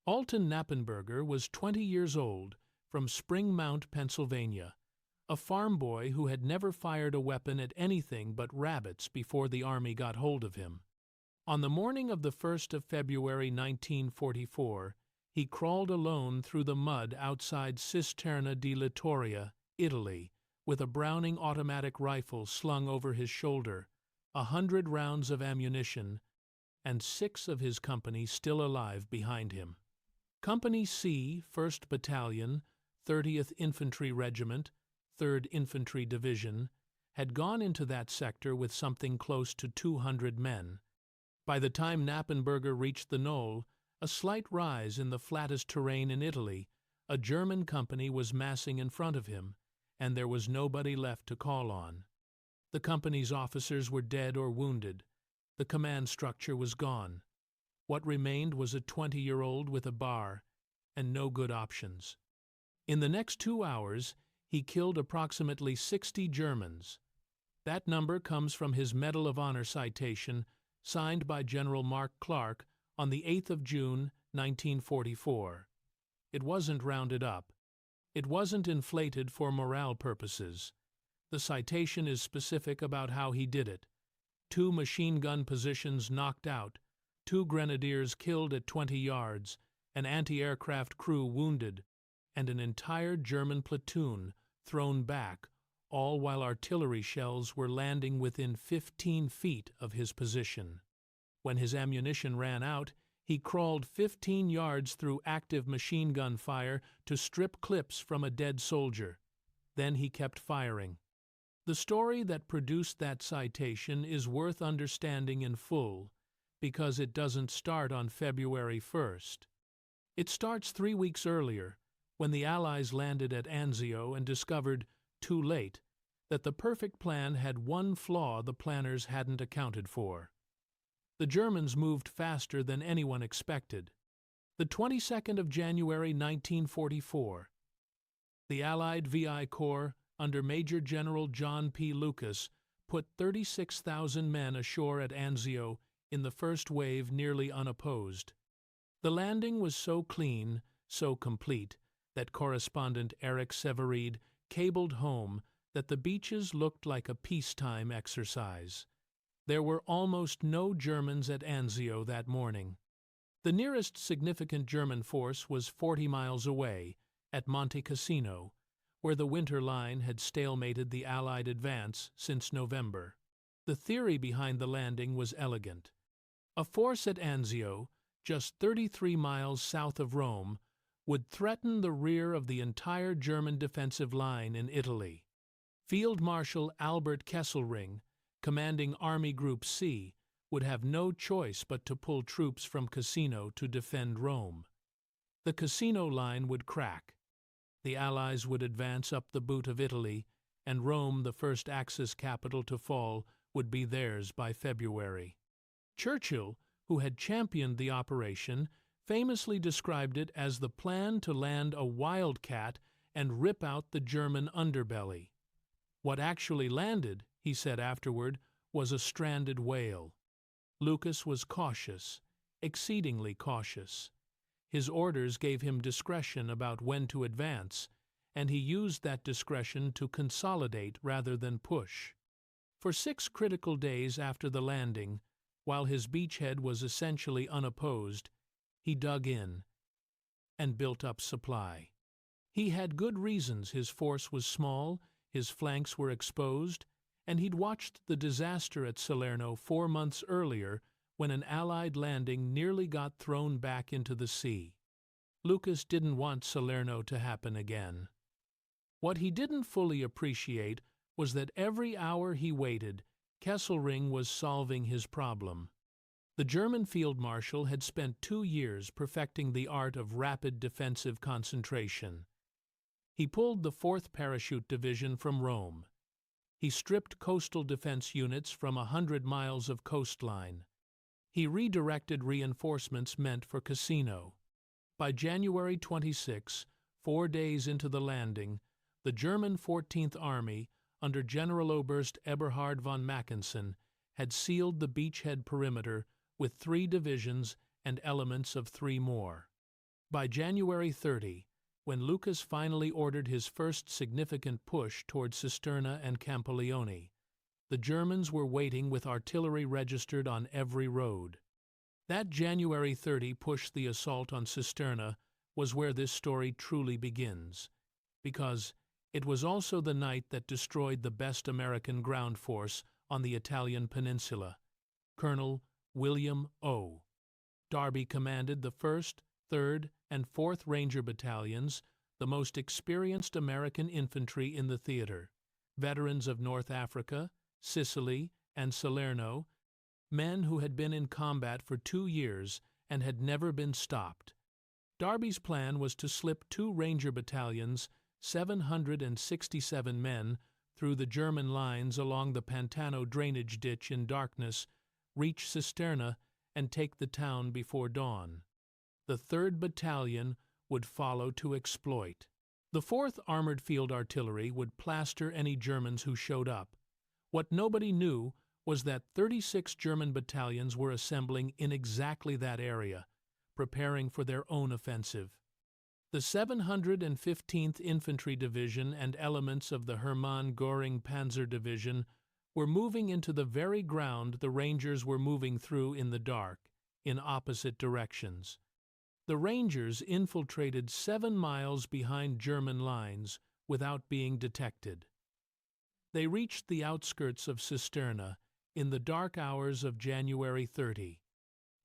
Alton Knappenberger was 20 years old, from Spring Mount, Pennsylvania, a farm boy who had never fired a weapon at anything but rabbits before the Army got hold of him. On the morning of the 1st of February 1944, he crawled alone through the mud outside Cisterna di Littoria, Italy, with a Browning automatic rifle slung over his shoulder, 100 rounds of ammunition, and 6 of his company still alive behind him. Company C, 1st Battalion, 30th Infantry Regiment, 3rd Infantry Division, had gone into that sector with something close to 200 men. By the time Knappenberger reached the knoll, a slight rise in the flattest terrain in Italy, a German company was massing in front of him, and there was nobody left to call on. The company's officers were dead or wounded. The command structure was gone. What remained was a 20-year-old with a bar, and no good options. In the next 2 hours, he killed approximately 60 Germans. That number comes from his Medal of Honor citation, signed by General Mark Clark on the 8th of June, 1944. It wasn't rounded up. It wasn't inflated for morale purposes. The citation is specific about how he did it. 2 machine gun positions knocked out, 2 grenadiers killed at 20 yards, an anti-aircraft crew wounded, and an entire German platoon thrown back, all while artillery shells were landing within 15 feet of his position. When his ammunition ran out, he crawled 15 yards through active machine gun fire to strip clips from a dead soldier. Then he kept firing. The story that produced that citation is worth understanding in full, because it doesn't start on February 1st. It starts 3 weeks earlier, when the Allies landed at Anzio and discovered, too late, that the perfect plan had one flaw the planners hadn't accounted for. The Germans moved faster than anyone expected. The 22nd of January 1944, the Allied VI Corps, under Major General John P. Lucas, put 36,000 men ashore at Anzio in the first wave nearly unopposed. The landing was so clean, so complete, that correspondent Eric Severid cabled home that the beaches looked like a peacetime exercise. There were almost no Germans at Anzio that morning. The nearest significant German force was 40 miles away, at Monte Cassino, where the winter line had stalemated the Allied advance since November. The theory behind the landing was elegant. A force at Anzio, just 33 miles south of Rome, would threaten the rear of the entire German defensive line in Italy. Field Marshal Albert Kesselring, commanding Army Group C, would have no choice but to pull troops from Cassino to defend Rome. The Cassino line would crack. The Allies would advance up the boot of Italy, and Rome, the first Axis capital to fall, would be theirs by February. Churchill, who had championed the operation, famously described it as the plan to land a wildcat and rip out the German underbelly. What actually landed, he said afterward, was a stranded whale. Lucas was cautious, exceedingly cautious. His orders gave him discretion about when to advance, and he used that discretion to consolidate rather than push. For 6 critical days after the landing, while his beachhead was essentially unopposed, he dug in and built up supply. He had good reasons. His force was small, his flanks were exposed, and he'd watched the disaster at Salerno 4 months earlier when an Allied landing nearly got thrown back into the sea. Lucas didn't want Salerno to happen again. What he didn't fully appreciate was that every hour he waited, Kesselring was solving his problem. The German field marshal had spent 2 years perfecting the art of rapid defensive concentration. He pulled the 4th Parachute Division from Rome. He stripped coastal defense units from 100 miles of coastline. He redirected reinforcements meant for Cassino. By January 26, 4 days into the landing, the German 14th Army, under Generaloberst Eberhard von Mackensen, had sealed the beachhead perimeter with 3 divisions and elements of 3 more. By January 30, when Lucas finally ordered his first significant push toward Cisterna and Campoleone, the Germans were waiting with artillery registered on every road. That January 30 push, the assault on Cisterna, was where this story truly begins, because it was also the night that destroyed the best American ground force on the Italian peninsula, Colonel William O. Darby commanded the 1st, 3rd, and 4th Ranger Battalions, the most experienced American infantry in the theater, veterans of North Africa, Sicily, and Salerno, men who had been in combat for 2 years and had never been stopped. Darby's plan was to slip 2 Ranger battalions, 767 men, through the German lines along the Pantano drainage ditch in darkness, reach Cisterna, and take the town before dawn. The 3rd Battalion would follow to exploit. The 4th Armored Field Artillery would plaster any Germans who showed up. What nobody knew was that 36 German battalions were assembling in exactly that area, preparing for their own offensive. The 715th Infantry Division and elements of the Hermann Göring Panzer Division were moving into the very ground the Rangers were moving through in the dark, in opposite directions. The Rangers infiltrated 7 miles behind German lines without being detected. They reached the outskirts of Cisterna in the dark hours of January 30.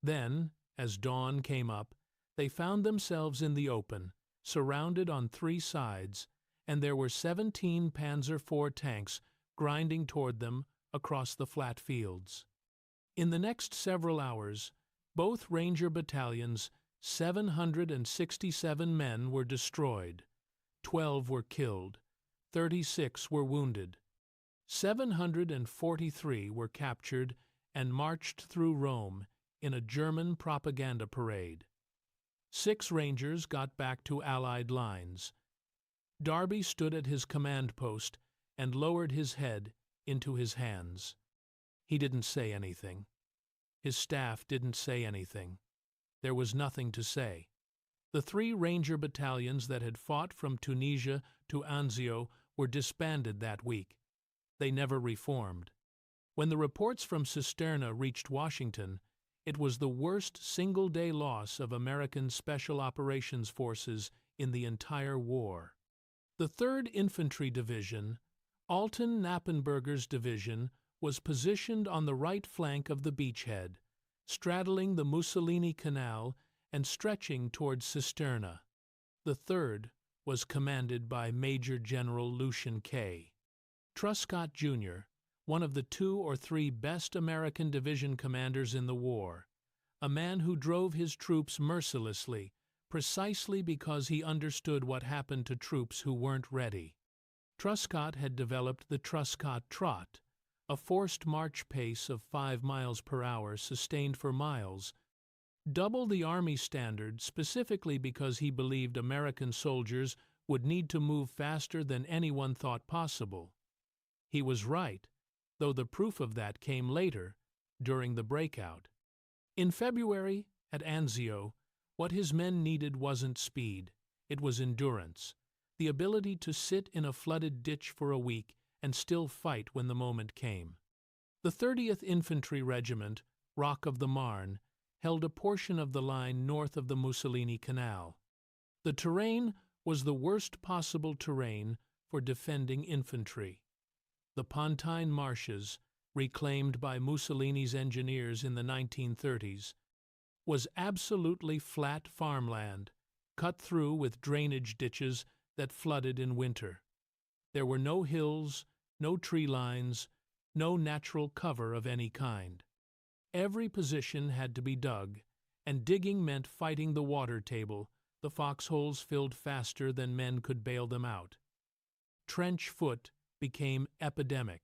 Then, as dawn came up, they found themselves in the open, surrounded on 3 sides, and there were 17 Panzer IV tanks grinding toward them across the flat fields. In the next several hours, both Ranger battalions, 767 men were destroyed, 12 were killed, 36 were wounded. 743 were captured and marched through Rome in a German propaganda parade. 6 Rangers got back to Allied lines. Darby stood at his command post and lowered his head into his hands. He didn't say anything. His staff didn't say anything. There was nothing to say. The 3 Ranger battalions that had fought from Tunisia to Anzio were disbanded that week. They never reformed. When the reports from Cisterna reached Washington, it was the worst single-day loss of American Special Operations Forces in the entire war. The 3rd Infantry Division, Alton Knappenberger's division, was positioned on the right flank of the beachhead, straddling the Mussolini Canal and stretching towards Cisterna. The 3rd was commanded by Major General Lucian K. Truscott, Jr., one of the 2 or 3 best American division commanders in the war, a man who drove his troops mercilessly, precisely because he understood what happened to troops who weren't ready. Truscott had developed the Truscott Trot, a forced march pace of 5 miles per hour sustained for miles, double the Army standard specifically because he believed American soldiers would need to move faster than anyone thought possible. He was right, though the proof of that came later, during the breakout. In February, at Anzio, what his men needed wasn't speed, it was endurance, the ability to sit in a flooded ditch for a week and still fight when the moment came. The 30th Infantry Regiment, Rock of the Marne, held a portion of the line north of the Mussolini Canal. The terrain was the worst possible terrain for defending infantry. The Pontine Marshes, reclaimed by Mussolini's engineers in the 1930s, was absolutely flat farmland, cut through with drainage ditches that flooded in winter. There were no hills, no tree lines, no natural cover of any kind. Every position had to be dug, and digging meant fighting the water table, the foxholes filled faster than men could bail them out. Trench foot became epidemic.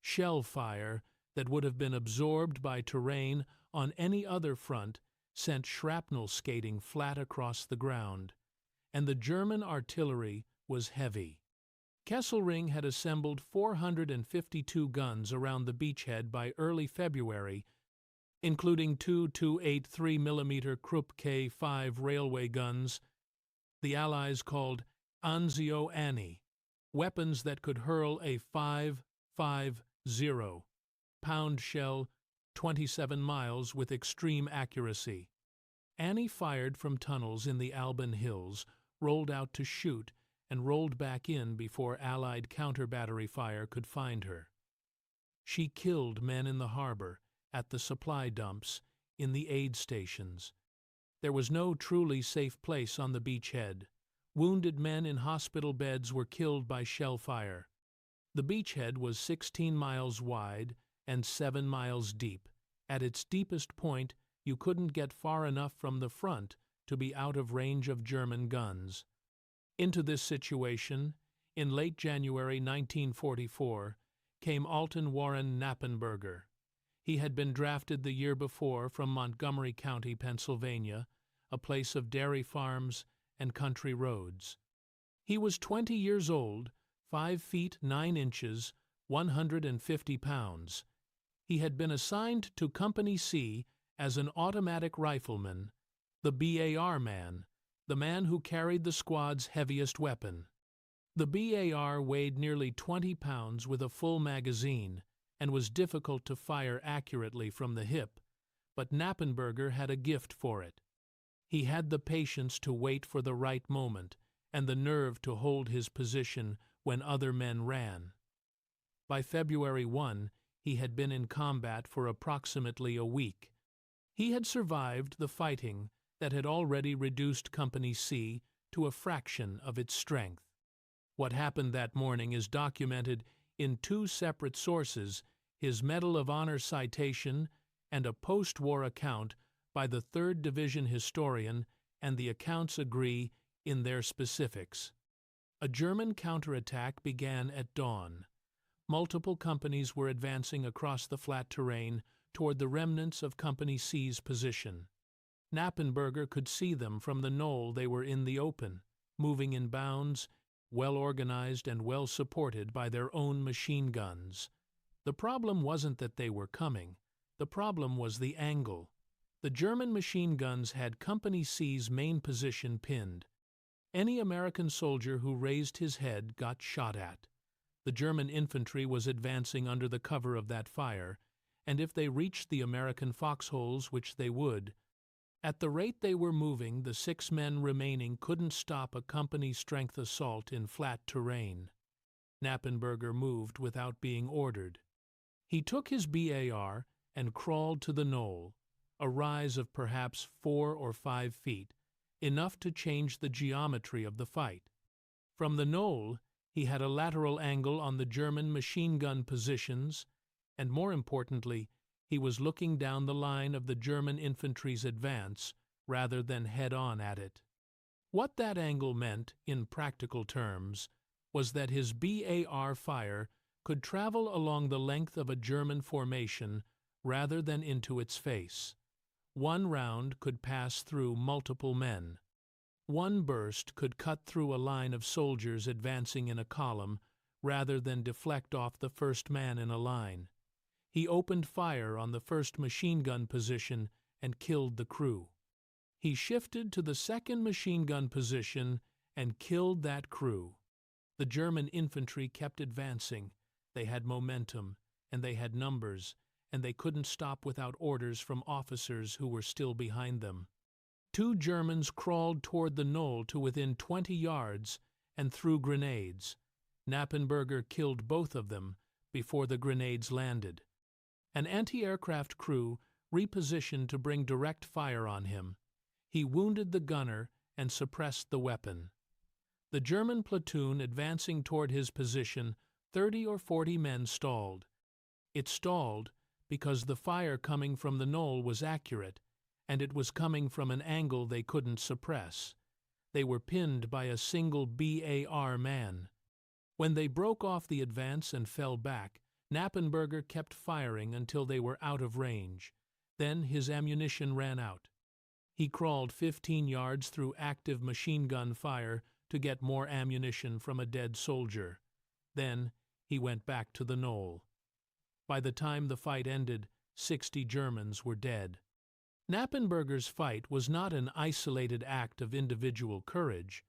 Shell fire that would have been absorbed by terrain on any other front sent shrapnel skating flat across the ground, and the German artillery was heavy. Kesselring had assembled 452 guns around the beachhead by early February, including two 283 mm Krupp K5 railway guns the Allies called Anzio Annie, weapons that could hurl a 5.50-pound shell 27 miles with extreme accuracy. Annie fired from tunnels in the Alban Hills, rolled out to shoot, and rolled back in before Allied counter-battery fire could find her. She killed men in the harbor, at the supply dumps, in the aid stations. There was no truly safe place on the beachhead. Wounded men in hospital beds were killed by shell fire. The beachhead was 16 miles wide and 7 miles deep. At its deepest point, you couldn't get far enough from the front to be out of range of German guns. Into this situation, in late January 1944, came Alton Knappenberger. He had been drafted the year before from Montgomery County, Pennsylvania, a place of dairy farms and country roads. He was 20 years old, 5 feet 9 inches, 150 pounds. He had been assigned to Company C as an automatic rifleman, the BAR man, the man who carried the squad's heaviest weapon. The BAR weighed nearly 20 pounds with a full magazine and was difficult to fire accurately from the hip, but Knappenberger had a gift for it. He had the patience to wait for the right moment and the nerve to hold his position when other men ran. By February 1, he had been in combat for approximately a week. He had survived the fighting that had already reduced Company C to a fraction of its strength. What happened that morning is documented in 2 separate sources, his Medal of Honor citation and a post-war account by the 3rd Division historian, and the accounts agree in their specifics. A German counterattack began at dawn. Multiple companies were advancing across the flat terrain toward the remnants of Company C's position. Knappenberger could see them from the knoll they were in the open, moving in bounds, well organized and well supported by their own machine guns. The problem wasn't that they were coming. The problem was the angle. The German machine guns had Company C's main position pinned. Any American soldier who raised his head got shot at. The German infantry was advancing under the cover of that fire, and if they reached the American foxholes, which they would, at the rate they were moving, the 6 men remaining couldn't stop a company-strength assault in flat terrain. Knappenberger moved without being ordered. He took his BAR and crawled to the knoll, a rise of perhaps 4 or 5 feet, enough to change the geometry of the fight. From the knoll, he had a lateral angle on the German machine gun positions, and more importantly, he was looking down the line of the German infantry's advance rather than head-on at it. What that angle meant, in practical terms, was that his BAR fire could travel along the length of a German formation rather than into its face. One round could pass through multiple men. One burst could cut through a line of soldiers advancing in a column rather than deflect off the first man in a line. He opened fire on the first machine gun position and killed the crew. He shifted to the second machine gun position and killed that crew. The German infantry kept advancing. They had momentum, and they had numbers, and they couldn't stop without orders from officers who were still behind them. 2 Germans crawled toward the knoll to within 20 yards and threw grenades. Knappenberger killed both of them before the grenades landed. An anti-aircraft crew repositioned to bring direct fire on him. He wounded the gunner and suppressed the weapon. The German platoon advancing toward his position, 30 or 40 men stalled. It stalled because the fire coming from the knoll was accurate, and it was coming from an angle they couldn't suppress. They were pinned by a single BAR man. When they broke off the advance and fell back, Knappenberger kept firing until they were out of range. Then his ammunition ran out. He crawled 15 yards through active machine gun fire to get more ammunition from a dead soldier. Then he went back to the knoll. By the time the fight ended, 60 Germans were dead. Knappenberger's fight was not an isolated act of individual courage.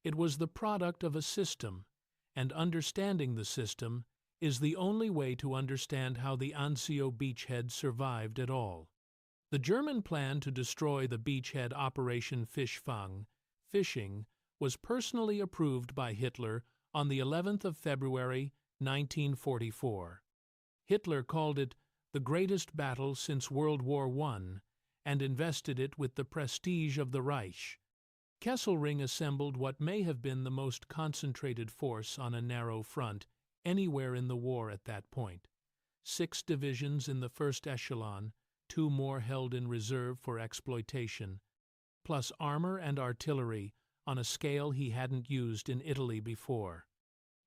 It was the product of a system, and understanding the system is the only way to understand how the Anzio beachhead survived at all. The German plan to destroy the beachhead Operation Fischfang, fishing, was personally approved by Hitler on the 11th of February, 1944. Hitler called it the greatest battle since World War I and invested it with the prestige of the Reich. Kesselring assembled what may have been the most concentrated force on a narrow front anywhere in the war at that point. 6 divisions in the first echelon, 2 more held in reserve for exploitation, plus armor and artillery on a scale he hadn't used in Italy before.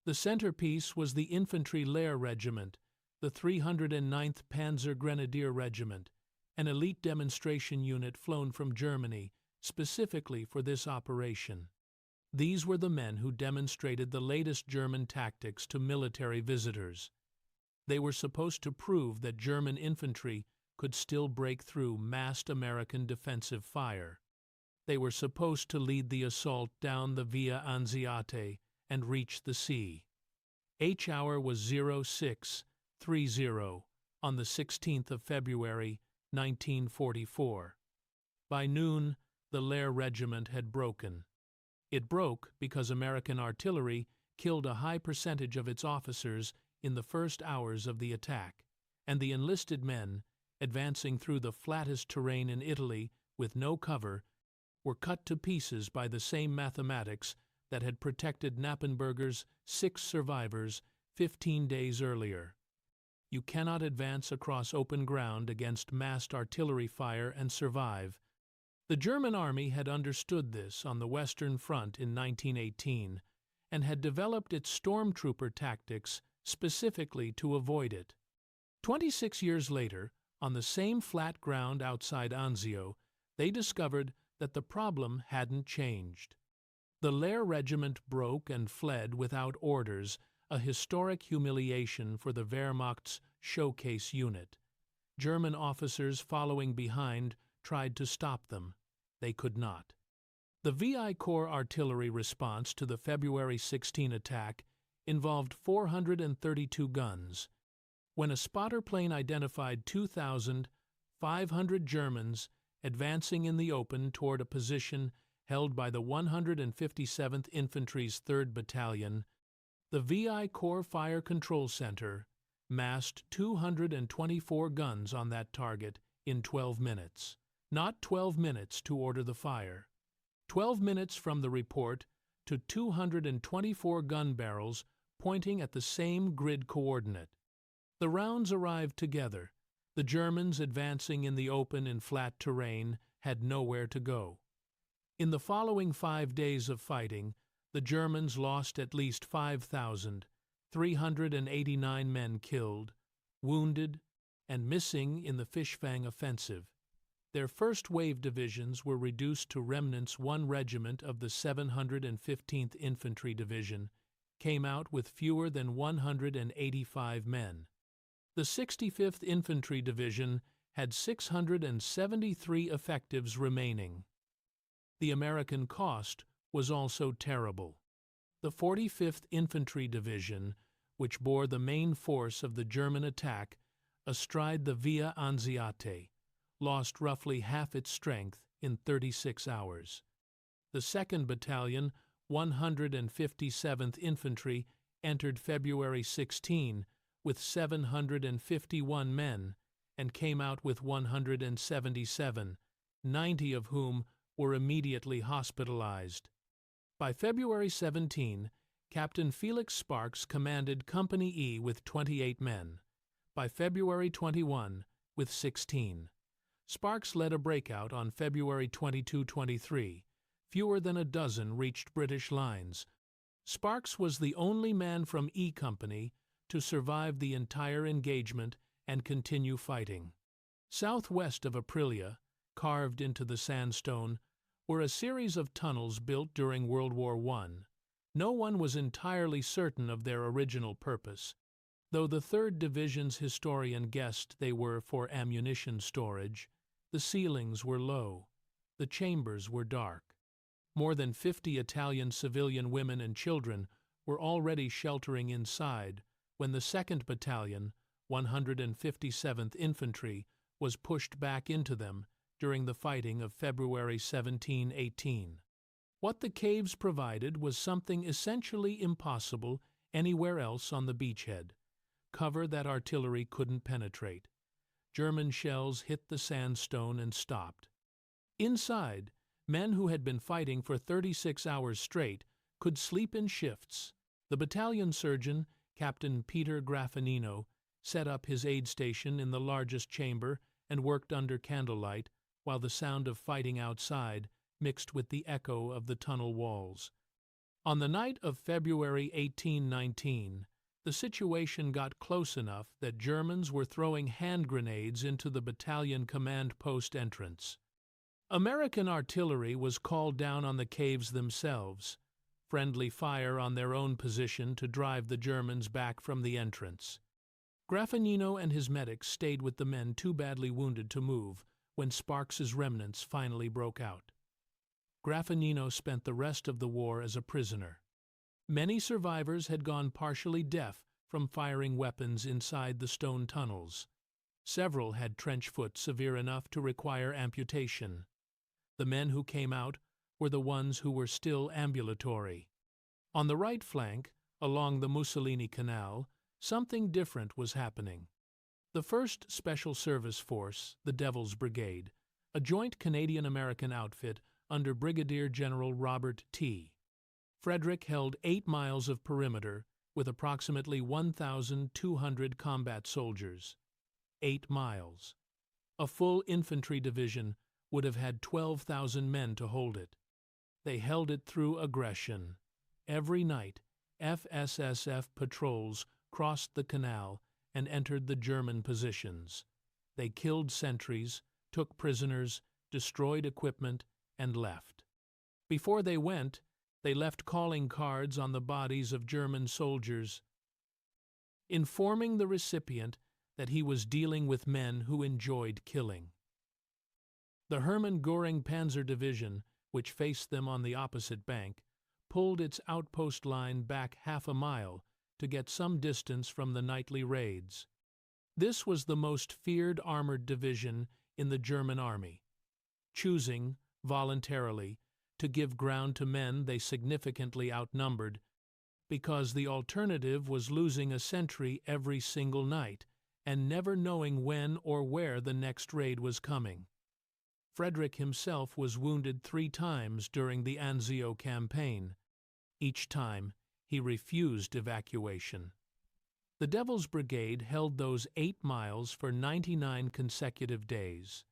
The centerpiece was the Infantry Regiment, the 309th Panzer Grenadier Regiment, an elite demonstration unit flown from Germany specifically for this operation. These were the men who demonstrated the latest German tactics to military visitors. They were supposed to prove that German infantry could still break through massed American defensive fire. They were supposed to lead the assault down the Via Anziate and reach the sea. H hour was 0630 on the 16th of February, 1944. By noon, the Lehr Regiment had broken. It broke because American artillery killed a high percentage of its officers in the first hours of the attack, and the enlisted men, advancing through the flattest terrain in Italy with no cover, were cut to pieces by the same mathematics that had protected Knappenberger's 6 survivors 15 days earlier. You cannot advance across open ground against massed artillery fire and survive. The German army had understood this on the Western Front in 1918 and had developed its stormtrooper tactics specifically to avoid it. 26 years later, on the same flat ground outside Anzio, they discovered that the problem hadn't changed. The Lehr Regiment broke and fled without orders, a historic humiliation for the Wehrmacht's showcase unit. German officers following behind tried to stop them. They could not. The VI Corps artillery response to the February 16 attack involved 432 guns. When a spotter plane identified 2,500 Germans advancing in the open toward a position held by the 157th Infantry's 3rd Battalion, the VI Corps Fire Control Center massed 224 guns on that target in 12 minutes. Not 12 minutes to order the fire. 12 minutes from the report to 224 gun barrels pointing at the same grid coordinate. The rounds arrived together. The Germans advancing in the open and flat terrain had nowhere to go. In the following 5 days of fighting, the Germans lost at least 5,389 men killed, wounded, and missing in the Fischfang offensive. Their first wave divisions were reduced to remnants. 1 regiment of the 715th Infantry Division came out with fewer than 185 men. The 65th Infantry Division had 673 effectives remaining. The American cost was also terrible. The 45th Infantry Division, which bore the main force of the German attack astride the Via Anziate, lost roughly half its strength in 36 hours. The 2nd Battalion, 157th Infantry, entered February 16 with 751 men and came out with 177, 90 of whom were immediately hospitalized. By February 17, Captain Felix Sparks commanded Company E with 28 men. By February 21, with 16. Sparks led a breakout on February 22-23. Fewer than a dozen reached British lines. Sparks was the only man from E Company to survive the entire engagement and continue fighting. Southwest of Aprilia, carved into the sandstone, were a series of tunnels built during World War I. No one was entirely certain of their original purpose. Though the 3rd Division's historian guessed they were for ammunition storage, the ceilings were low, the chambers were dark. More than 50 Italian civilian women and children were already sheltering inside when the 2nd Battalion, 157th Infantry, was pushed back into them during the fighting of February 17-18. What the caves provided was something essentially impossible anywhere else on the beachhead: cover that artillery couldn't penetrate. German shells hit the sandstone and stopped. Inside, men who had been fighting for 36 hours straight could sleep in shifts. The battalion surgeon, Captain Peter Graffinino, set up his aid station in the largest chamber and worked under candlelight while the sound of fighting outside mixed with the echo of the tunnel walls. On the night of February 1819, the situation got close enough that Germans were throwing hand grenades into the battalion command post entrance. American artillery was called down on the caves themselves, friendly fire on their own position to drive the Germans back from the entrance. Graffinino and his medics stayed with the men too badly wounded to move when Sparks's remnants finally broke out. Graffinino spent the rest of the war as a prisoner. Many survivors had gone partially deaf from firing weapons inside the stone tunnels. Several had trench foot severe enough to require amputation. The men who came out were the ones who were still ambulatory. On the right flank, along the Mussolini Canal, something different was happening. The 1st Special Service Force, the Devil's Brigade, a joint Canadian-American outfit under Brigadier General Robert T. Frederick, held 8 miles of perimeter with approximately 1,200 combat soldiers. 8 miles. A full infantry division would have had 12,000 men to hold it. They held it through aggression. Every night, FSSF patrols crossed the canal and entered the German positions. They killed sentries, took prisoners, destroyed equipment, and left. Before they went, they left calling cards on the bodies of German soldiers, informing the recipient that he was dealing with men who enjoyed killing. The Hermann Göring Panzer Division, which faced them on the opposite bank, pulled its outpost line back half a mile to get some distance from the nightly raids. This was the most feared armored division in the German army, choosing, voluntarily, to give ground to men they significantly outnumbered, because the alternative was losing a sentry every single night and never knowing when or where the next raid was coming. Frederick himself was wounded 3 times during the Anzio campaign. Each time, he refused evacuation. The Devil's Brigade held those 8 miles for 99 consecutive days.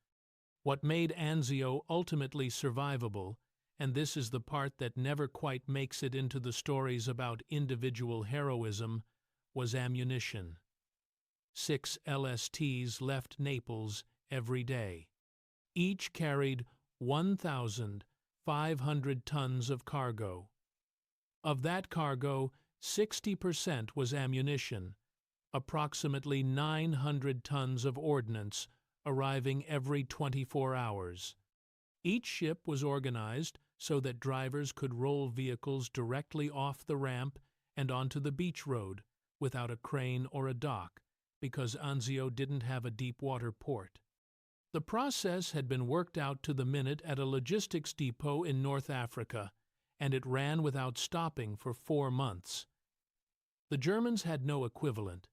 What made Anzio ultimately survivable, and this is the part that never quite makes it into the stories about individual heroism, was ammunition. 6 LSTs left Naples every day. Each carried 1,500 tons of cargo. Of that cargo, 60% was ammunition, approximately 900 tons of ordnance arriving every 24 hours. Each ship was organized so that drivers could roll vehicles directly off the ramp and onto the beach road without a crane or a dock, because Anzio didn't have a deep water port. The process had been worked out to the minute at a logistics depot in North Africa, and it ran without stopping for 4 months. The Germans had no equivalent.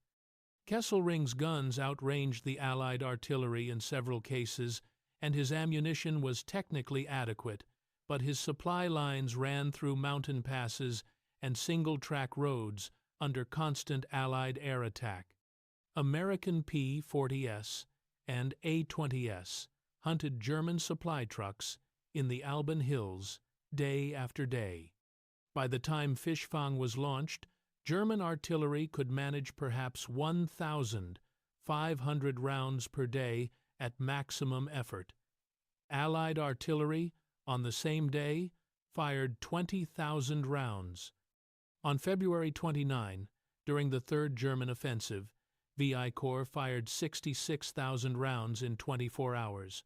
Kesselring's guns outranged the Allied artillery in several cases, and his ammunition was technically adequate, but his supply lines ran through mountain passes and single-track roads under constant Allied air attack. American P-40S and A-20S hunted German supply trucks in the Alban Hills day after day. By the time Fischfang was launched, German artillery could manage perhaps 1,500 rounds per day at maximum effort. Allied artillery, on the same day, fired 20,000 rounds. On February 29, During the Third German Offensive, VI Corps fired 66,000 rounds in 24 hours,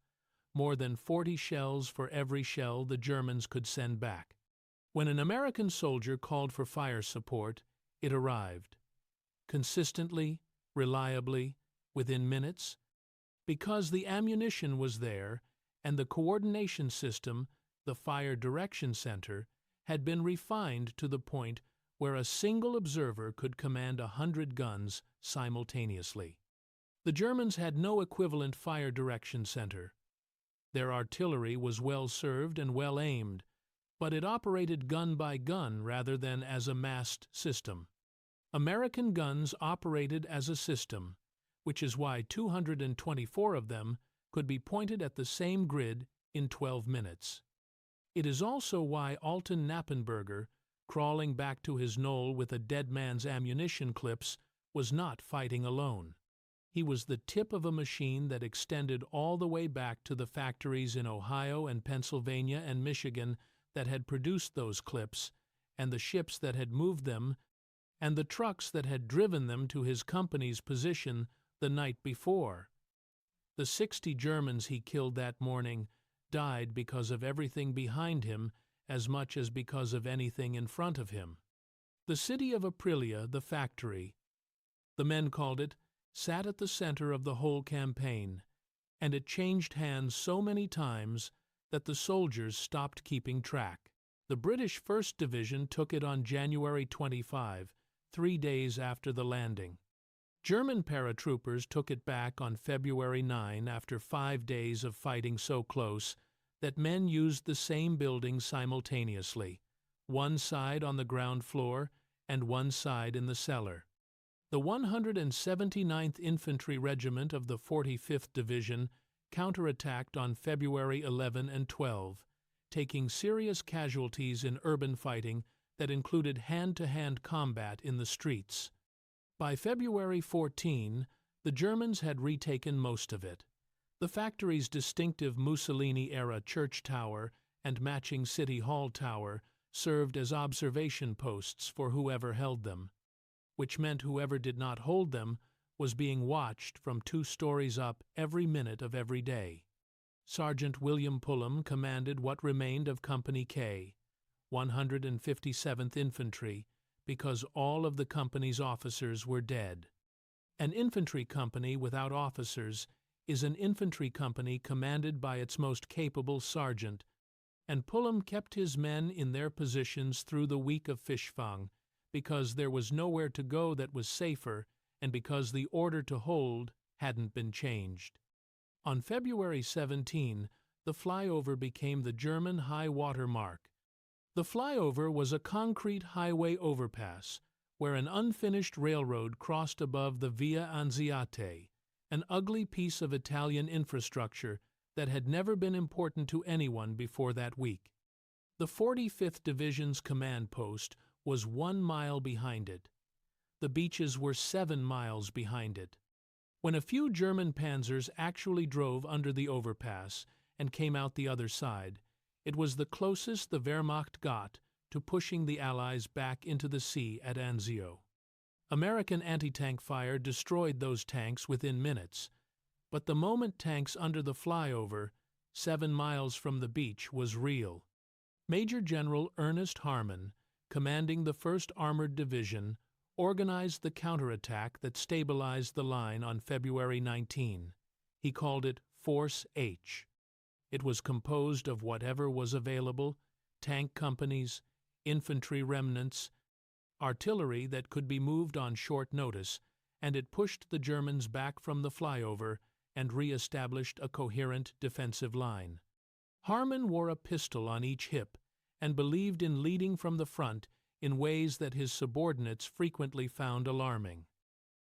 more than 40 shells for every shell the Germans could send back. When an American soldier called for fire support, it arrived. Consistently, reliably, within minutes, because the ammunition was there and the coordination system, the Fire Direction Center, had been refined to the point where a single observer could command 100 guns simultaneously. The Germans had no equivalent Fire Direction Center. Their artillery was well served and well aimed, but it operated gun by gun rather than as a massed system. American guns operated as a system, which is why 224 of them could be pointed at the same grid in 12 minutes. It is also why Alton Knappenberger, crawling back to his knoll with a dead man's ammunition clips, was not fighting alone. He was the tip of a machine that extended all the way back to the factories in Ohio and Pennsylvania and Michigan that had produced those clips, and the ships that had moved them, and the trucks that had driven them to his company's position the night before. The 60 Germans he killed that morning died because of everything behind him as much as because of anything in front of him. The city of Aprilia, the factory, the men called it, sat at the center of the whole campaign, and it changed hands so many times that the soldiers stopped keeping track. The British 1st Division took it on January 25, 3 days after the landing. German paratroopers took it back on February 9 after 5 days of fighting so close that men used the same building simultaneously, one side on the ground floor and one side in the cellar. The 179th Infantry Regiment of the 45th Division counterattacked on February 11 and 12, taking serious casualties in urban fighting that included hand-to-hand combat in the streets. By February 14, the Germans had retaken most of it. The factory's distinctive Mussolini-era church tower and matching City Hall tower served as observation posts for whoever held them, which meant whoever did not hold them was being watched from 2 stories up every minute of every day. Sergeant William Pullum commanded what remained of Company K, 157th Infantry, because all of the company's officers were dead. An infantry company without officers is an infantry company commanded by its most capable sergeant, and Pullum kept his men in their positions through the week of Fischfang, because there was nowhere to go that was safer and because the order to hold hadn't been changed. On February 17, the flyover became the German high water mark. The flyover was a concrete highway overpass where an unfinished railroad crossed above the Via Anziate, an ugly piece of Italian infrastructure that had never been important to anyone before that week. The 45th Division's command post was 1 mile behind it. The beaches were 7 miles behind it. When a few German panzers actually drove under the overpass and came out the other side, it was the closest the Wehrmacht got to pushing the Allies back into the sea at Anzio. American anti-tank fire destroyed those tanks within minutes, but the moment tanks under the flyover, 7 miles from the beach, was real. Major General Ernest Harmon, commanding the 1st Armored Division, organized the counterattack that stabilized the line on February 19. He called it Force H. It was composed of whatever was available, tank companies, infantry remnants, artillery that could be moved on short notice, and it pushed the Germans back from the flyover and re-established a coherent defensive line. Harmon wore a pistol on each hip and believed in leading from the front in ways that his subordinates frequently found alarming.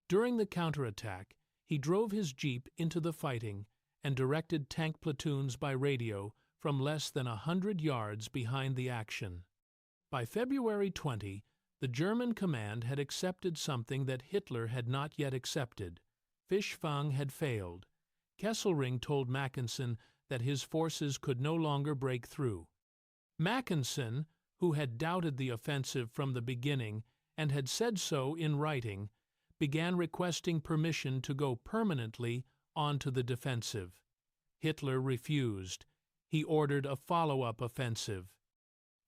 During the counterattack, he drove his jeep into the fighting and directed tank platoons by radio from less than 100 yards behind the action. By February 20, the German command had accepted something that Hitler had not yet accepted. Fischfang had failed. Kesselring told Mackensen that his forces could no longer break through. Mackensen, who had doubted the offensive from the beginning and had said so in writing, began requesting permission to go permanently onto the defensive. Hitler refused. He ordered a follow-up offensive.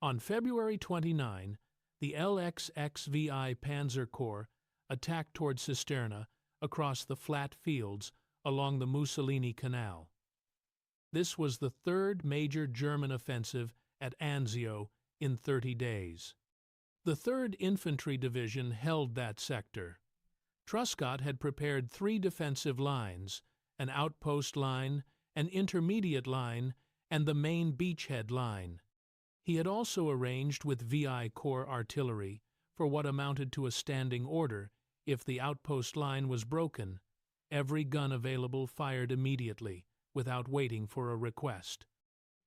On February 29, the LXXVI Panzer Corps attacked toward Cisterna across the flat fields along the Mussolini Canal. This was the third major German offensive at Anzio in 30 days. The 3rd Infantry Division held that sector. Truscott had prepared 3 defensive lines, an outpost line, an intermediate line, and the main beachhead line. He had also arranged with VI Corps artillery for what amounted to a standing order. If the outpost line was broken, every gun available fired immediately, without waiting for a request.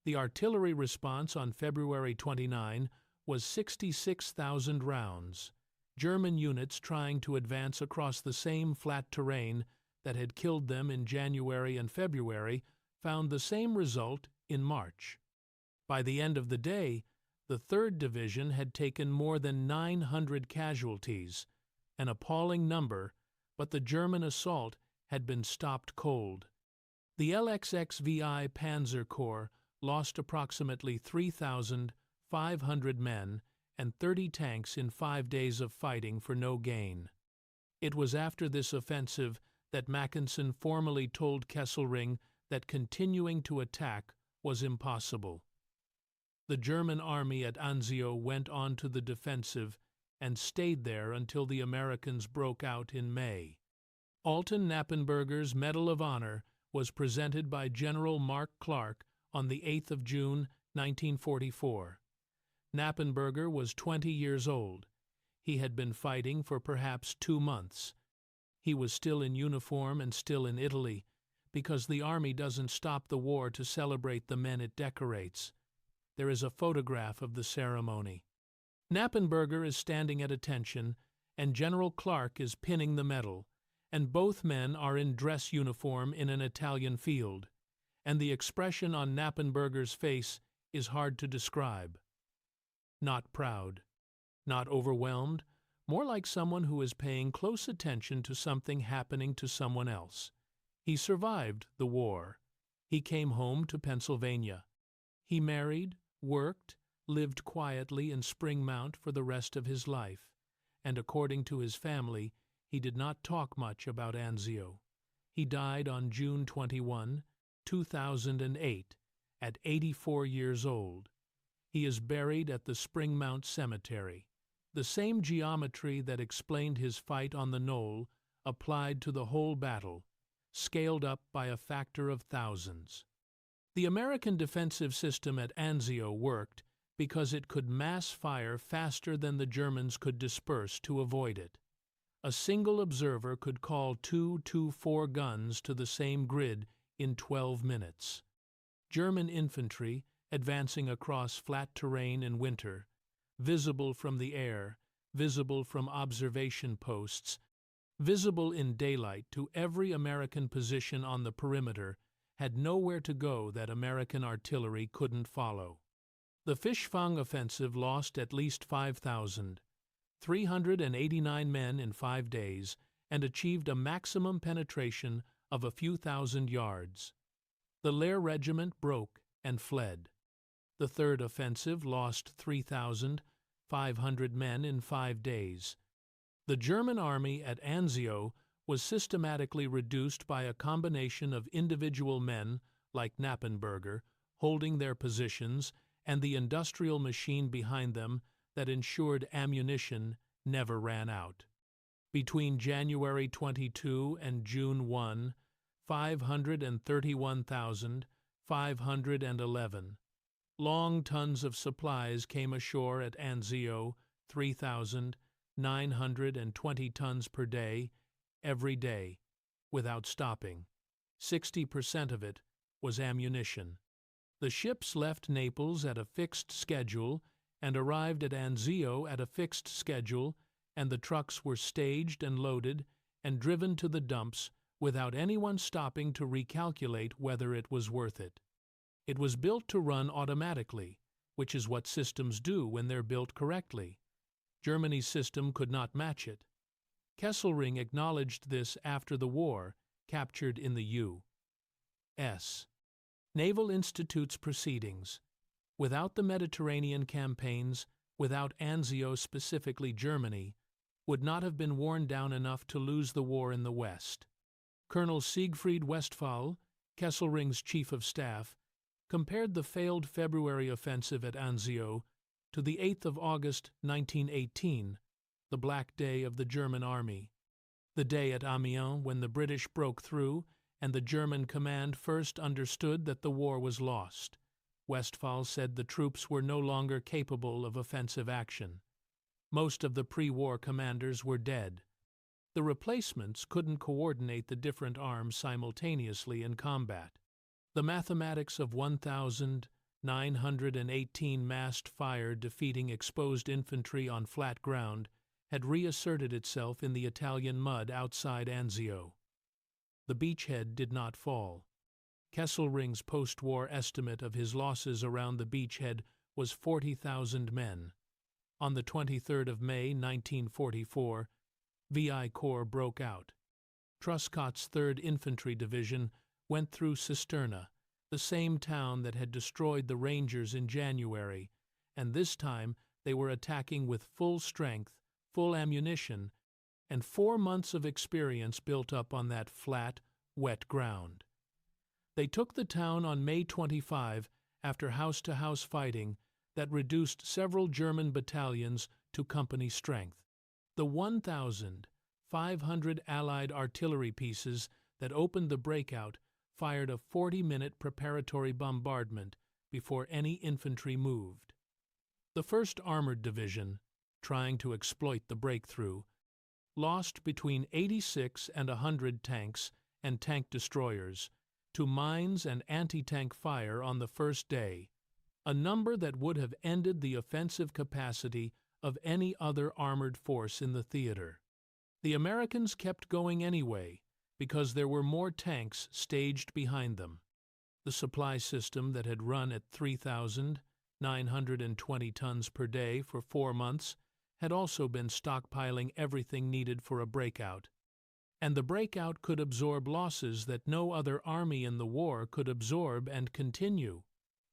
The artillery response on February 29 was 66,000 rounds. German units trying to advance across the same flat terrain that had killed them in January and February found the same result in March. By the end of the day, the 3rd Division had taken more than 900 casualties, an appalling number, but the German assault had been stopped cold. The LXXVI Panzer Corps lost approximately 3,500 men and 30 tanks in 5 days of fighting for no gain. It was after this offensive that Mackensen formally told Kesselring that continuing to attack was impossible. The German army at Anzio went on to the defensive and stayed there until the Americans broke out in May. Alton Knappenberger's Medal of Honor was presented by General Mark Clark on the 8th of June, 1944. Knappenberger was 20 years old. He had been fighting for perhaps 2 months. He was still in uniform and still in Italy, because the army doesn't stop the war to celebrate the men it decorates. There is a photograph of the ceremony. Knappenberger is standing at attention, and General Clark is pinning the medal, and both men are in dress uniform in an Italian field, and the expression on Knappenberger's face is hard to describe. Not proud, not overwhelmed, more like someone who is paying close attention to something happening to someone else. He survived the war. He came home to Pennsylvania. He married, worked, lived quietly in Spring Mount for the rest of his life, and according to his family, he did not talk much about Anzio. He died on June 21, 2008, at 84 years old. He is buried at the Spring Mount Cemetery. The same geometry that explained his fight on the knoll applied to the whole battle, scaled up by a factor of thousands. The American defensive system at Anzio worked because it could mass fire faster than the Germans could disperse to avoid it. A single observer could call 2 2-4 guns to the same grid in 12 minutes. German infantry, advancing across flat terrain in winter, visible from the air, visible from observation posts, visible in daylight to every American position on the perimeter, had nowhere to go that American artillery couldn't follow. The Fischfang offensive lost at least 5,000, 389 men in 5 days, and achieved a maximum penetration of a few thousand yards. The Lehr Regiment broke and fled. The 3rd offensive lost 3,500 men in 5 days. The German army at Anzio was systematically reduced by a combination of individual men, like Knappenberger, holding their positions, and the industrial machine behind them that ensured ammunition never ran out. Between January 22 and June 1, 531,511 long tons of supplies came ashore at Anzio, 3,920 tons per day, every day, without stopping. 60% of it was ammunition. The ships left Naples at a fixed schedule and arrived at Anzio at a fixed schedule, and the trucks were staged and loaded and driven to the dumps without anyone stopping to recalculate whether it was worth it. It was built to run automatically, which is what systems do when they're built correctly. Germany's system could not match it. Kesselring acknowledged this after the war, captured in the U.S. Naval Institute's proceedings. Without the Mediterranean campaigns, without Anzio, specifically Germany, would not have been worn down enough to lose the war in the West. Colonel Siegfried Westphal, Kesselring's chief of staff, compared the failed February offensive at Anzio to the 8th of August 1918, the Black Day of the German Army, the day at Amiens when the British broke through and the German command first understood that the war was lost. Westphal said the troops were no longer capable of offensive action. Most of the pre-war commanders were dead. The replacements couldn't coordinate the different arms simultaneously in combat. The mathematics of 1,918 massed fire defeating exposed infantry on flat ground had reasserted itself in the Italian mud outside Anzio. The beachhead did not fall. Kesselring's post-war estimate of his losses around the beachhead was 40,000 men. On the 23rd of May, 1944, VI Corps broke out. Truscott's 3rd Infantry Division went through Cisterna, the same town that had destroyed the Rangers in January, and this time they were attacking with full strength, full ammunition, and 4 months of experience built up on that flat, wet ground. They took the town on May 25 after house-to-house fighting that reduced several German battalions to company strength. The 1,500 Allied artillery pieces that opened the breakout fired a 40-minute preparatory bombardment before any infantry moved. The 1st Armored Division, trying to exploit the breakthrough, lost between 86 and 100 tanks and tank destroyers to mines and anti-tank fire on the first day, a number that would have ended the offensive capacity of any other armored force in the theater. The Americans kept going anyway, because there were more tanks staged behind them. The supply system that had run at 3,920 tons per day for 4 months had also been stockpiling everything needed for a breakout. And the breakout could absorb losses that no other army in the war could absorb and continue.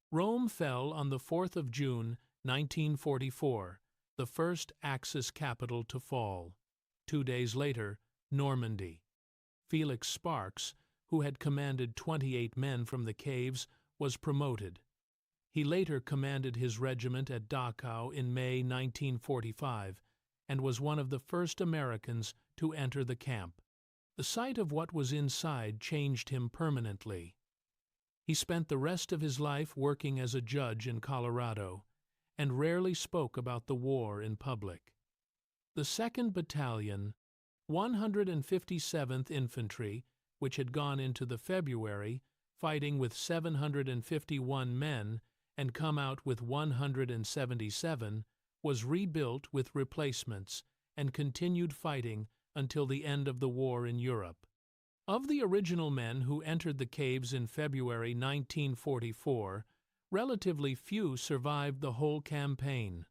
Rome fell on the 4th of June, 1944, the first Axis capital to fall. 2 days later, Normandy. Felix Sparks, who had commanded 28 men from the caves, was promoted. He later commanded his regiment at Dachau in May 1945 and was one of the first Americans to enter the camp. The sight of what was inside changed him permanently. He spent the rest of his life working as a judge in Colorado and rarely spoke about the war in public. The 2nd Battalion, 157th Infantry, which had gone into the February, fighting with 751 men and come out with 177, was rebuilt with replacements and continued fighting until the end of the war in Europe. Of the original men who entered the caves in February 1944, relatively few survived the whole campaign.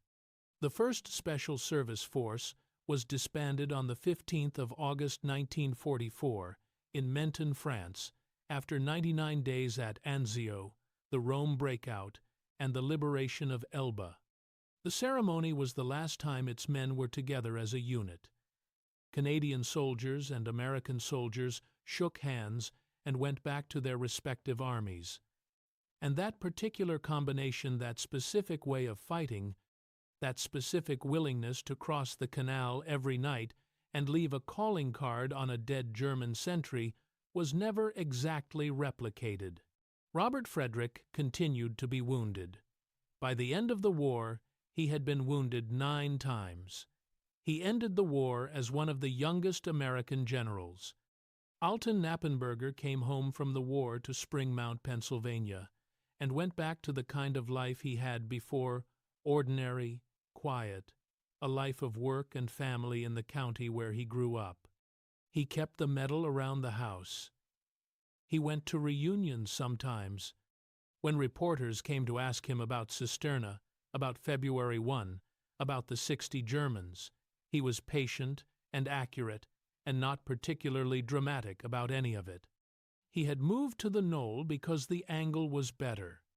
The 1st Special Service Force was disbanded on the 15th of August 1944 in Menton, France, after 99 days at Anzio, the Rome breakout, and the liberation of Elba. The ceremony was the last time its men were together as a unit. Canadian soldiers and American soldiers shook hands and went back to their respective armies. And that particular combination, that specific way of fighting, that specific willingness to cross the canal every night and leave a calling card on a dead German sentry, was never exactly replicated. Robert Frederick continued to be wounded. By the end of the war, he had been wounded 9 times. He ended the war as one of the youngest American generals. Alton Knappenberger came home from the war to Spring Mount, Pennsylvania, and went back to the kind of life he had before, ordinary, quiet, a life of work and family in the county where he grew up. He kept the medal around the house. He went to reunions sometimes. When reporters came to ask him about Cisterna, about February 1, about the 60 Germans. He was patient and accurate, and not particularly dramatic about any of it. He had moved to the knoll because the angle was better.